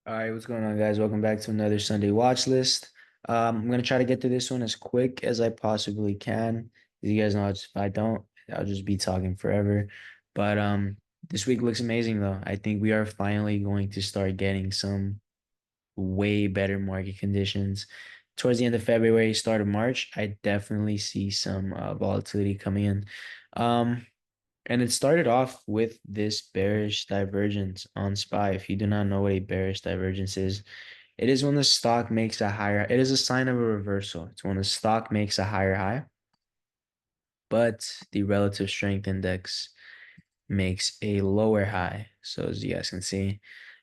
All right, what's going on, guys? Welcome back to another Sunday watch list. I'm gonna try to get through this one as quick as I possibly can. As you guys know, if I don't, I'll just be talking forever. But this week looks amazing, though. I think we are finally going to start getting some way better market conditions. Towards the end of February, start of March, I definitely see some volatility coming in. Um, and it started off with this bearish divergence on SPY. If you do not know what a bearish divergence is, it is when the stock makes a higher, it is a sign of a reversal. It's when the stock makes a higher high, but the relative strength index makes a lower high. So as you guys can see,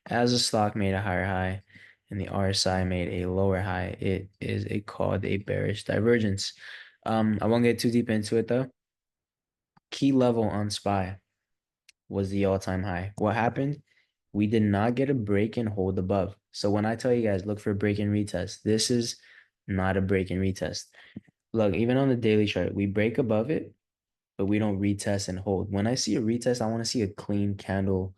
as the stock made a higher high and the RSI made a lower high, it is called a bearish divergence. I won't get too deep into it though. Key level on SPY was the all-time high. What happened? We did not get a break and hold above. So when I tell you guys, look for a break and retest, this is not a break and retest. Look, even on the daily chart, we break above it, but we don't retest and hold. When I see a retest, I want to see a clean candle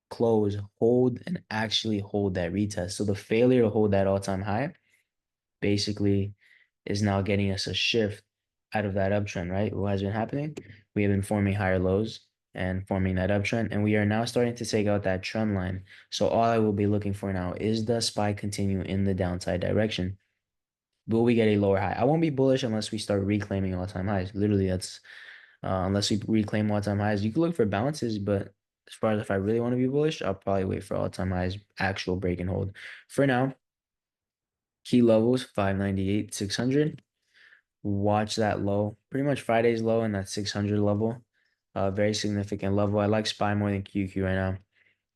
close, hold, and actually hold that retest. So the failure to hold that all-time high basically is now getting us a shift out of that uptrend, right? What has been happening? We have been forming higher lows and forming that uptrend, and we are now starting to take out that trend line. So all I will be looking for now is the SPY continue in the downside direction. Will we get a lower high? I won't be bullish unless we start reclaiming all-time highs. Literally, that's unless we reclaim all-time highs. You can look for balances, but as far as if I really want to be bullish, I'll probably wait for all-time highs, actual break and hold. For now, key levels 598, 600. Watch that low. Pretty much Friday's low in that 600 level. Very significant level. I like SPY more than QQ right now.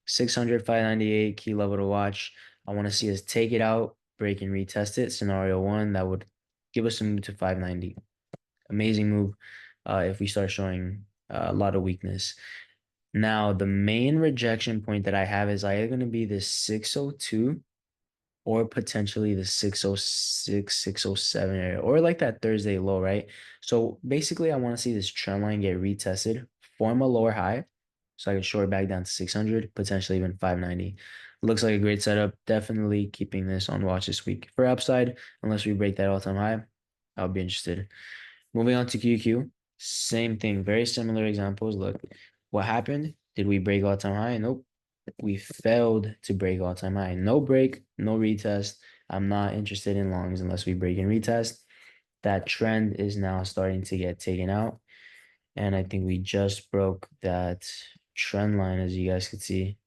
600, 598, key level to watch. I want to see us take it out, break and retest it. Scenario one, that would give us a move to 590. Amazing move if we start showing a lot of weakness. Now, the main rejection point that I have is either going to be this 602 or potentially the 606, 607 area, or like that Thursday low, right? So basically, I want to see this trend line get retested, form a lower high, so I can short back down to 600, potentially even 590. Looks like a great setup. Definitely keeping this on watch this week. For upside, unless we break that all-time high, I'll be interested. Moving on to QQ, same thing, very similar examples. Look, what happened? Did we break all-time high? Nope. We failed to break all-time high. No break, no retest. I'm not interested in longs unless we break and retest. That trend is now starting to get taken out. And I think we just broke that trend line, as you guys could see.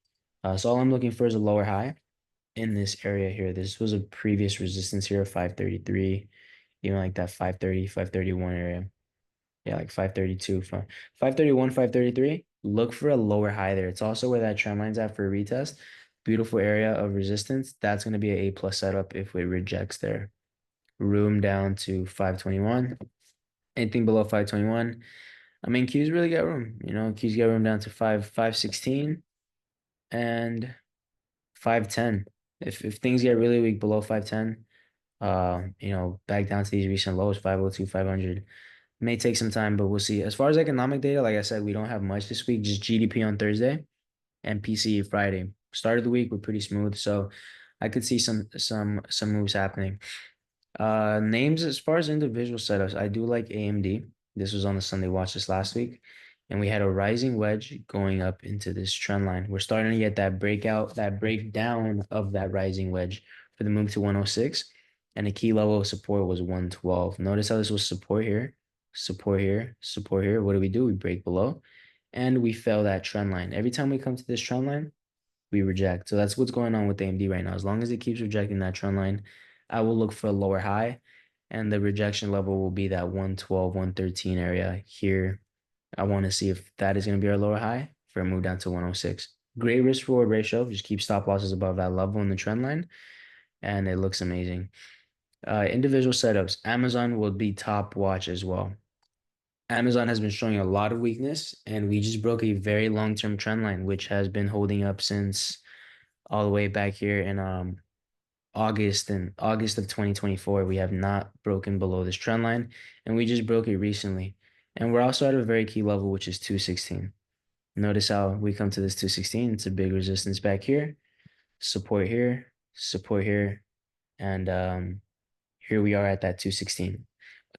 So all I'm looking for is a lower high in this area here. This was a previous resistance here, 533, even like that 530, 531 area. Yeah, like 532, 531, 533. Look for a lower high there. It's also where that trend line's at for a retest. Beautiful area of resistance. That's going to be an A+ setup if it rejects there. Room down to 521. Anything below 521. I mean, Q's really got room. Q's got room down to 516 and 510. If things get really weak below 510, back down to these recent lows, 502, 500. May take some time, but we'll see. As far as economic data, like I said, we don't have much this week, just GDP on Thursday and PCE Friday. Start of the week, we're pretty smooth, so I could see some moves happening. Names as far as individual setups, I do like AMD. This was on the Sunday watch this last week, and we had a rising wedge going up into this trend line. We're starting to get that breakout, that breakdown of that rising wedge for the move to 106, and the key level of support was 112. Notice how this was support here, support here, support here. What do? We break below, and we fail that trend line. Every time we come to this trend line, we reject. So that's what's going on with AMD right now. As long as it keeps rejecting that trend line, I will look for a lower high, and the rejection level will be that 112, 113 area here. I want to see if that is going to be our lower high for a move down to 106. Great risk reward ratio. Just keep stop losses above that level in the trend line, and it looks amazing. Individual setups. Amazon will be top watch as well. Amazon has been showing a lot of weakness, and we just broke a very long-term trend line, which has been holding up since all the way back here in August of 2024. We have not broken below this trend line, and we just broke it recently. And we're also at a very key level, which is 216. Notice how we come to this 216. It's a big resistance back here. support here, and here we are at that 216.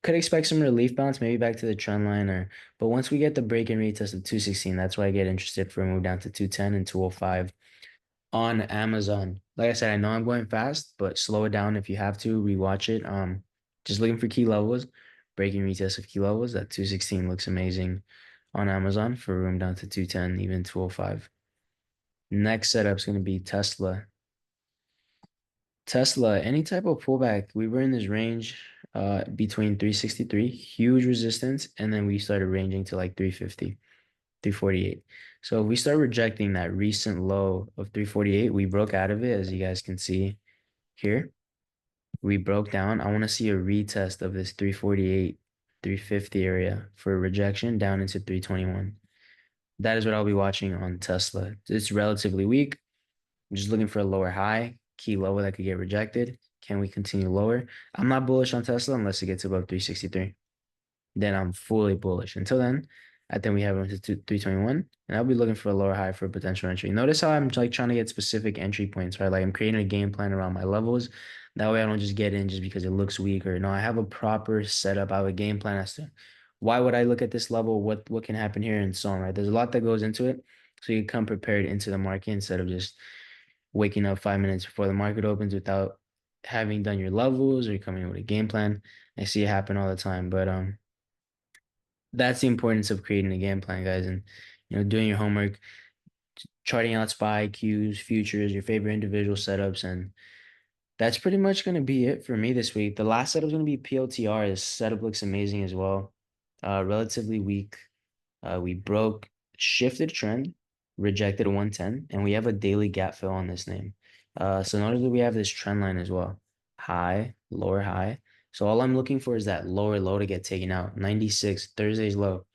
Could expect some relief bounce, maybe back to the trend line, but once we get the break and retest of 216, that's why I get interested for a move down to 210 and 205 on Amazon. Like I said, I know I'm going fast, but slow it down if you have to, rewatch it. Just looking for key levels, breaking retest of key levels. That 216 looks amazing on Amazon for room down to 210, even 205. Next setup is going to be Tesla. Tesla, any type of pullback, we were in this range between 363, huge resistance, and then we started ranging to like 350, 348. So if we start rejecting that recent low of 348, we broke out of it, as you guys can see here. We broke down. I want to see a retest of this 348, 350 area for rejection down into 321. That is what I'll be watching on Tesla. It's relatively weak. I'm just looking for a lower high, key lower that could get rejected. Can we continue lower? I'm not bullish on Tesla unless it gets above 363. Then I'm fully bullish. Until then, I think we have them to 321, and I'll be looking for a lower high for a potential entry. Notice how I'm like trying to get specific entry points, right? Like I'm creating a game plan around my levels. That way I don't just get in just because it looks weak or no, I have a proper setup. I have a game plan as to why would I look at this level, what can happen here and so on, right? There's a lot that goes into it. So you come prepared into the market instead of just waking up 5 minutes before the market opens without having done your levels or coming in with a game plan. I see it happen all the time, but that's the importance of creating a game plan, guys, and doing your homework, charting out SPY, Qs, futures, your favorite individual setups, and that's pretty much going to be it for me this week. The last setup is going to be PLTR. This setup looks amazing as well. Relatively weak. We broke, shifted trend, rejected a 110, and we have a daily gap fill on this name. So notice that we have this trend line as well. High, lower high. So all I'm looking for is that lower low to get taken out. 96, Thursday's low.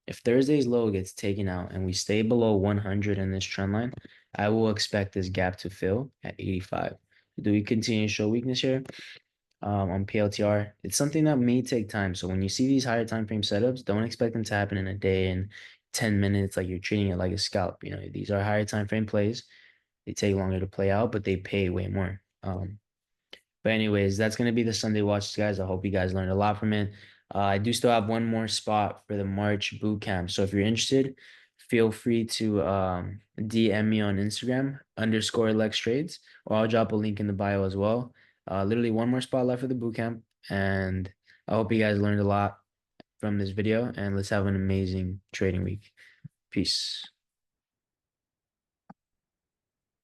If Thursday's low gets taken out and we stay below 100 in this trend line, I will expect this gap to fill at 85. Do we continue to show weakness here? On PLTR, it's something that may take time. So when you see these higher time frame setups, don't expect them to happen in a day and 10 minutes, like you're treating it like a scalp. These are higher time frame plays. They take longer to play out, but they pay way more. But anyways, that's gonna be the Sunday watch, guys. I hope you guys learned a lot from it. I do still have one more spot for the March boot camp. So if you're interested, feel free to DM me on Instagram _Lex Trades, or I'll drop a link in the bio as well. Literally one more spot left for the boot camp, and I hope you guys learned a lot from this video. And let's have an amazing trading week. Peace.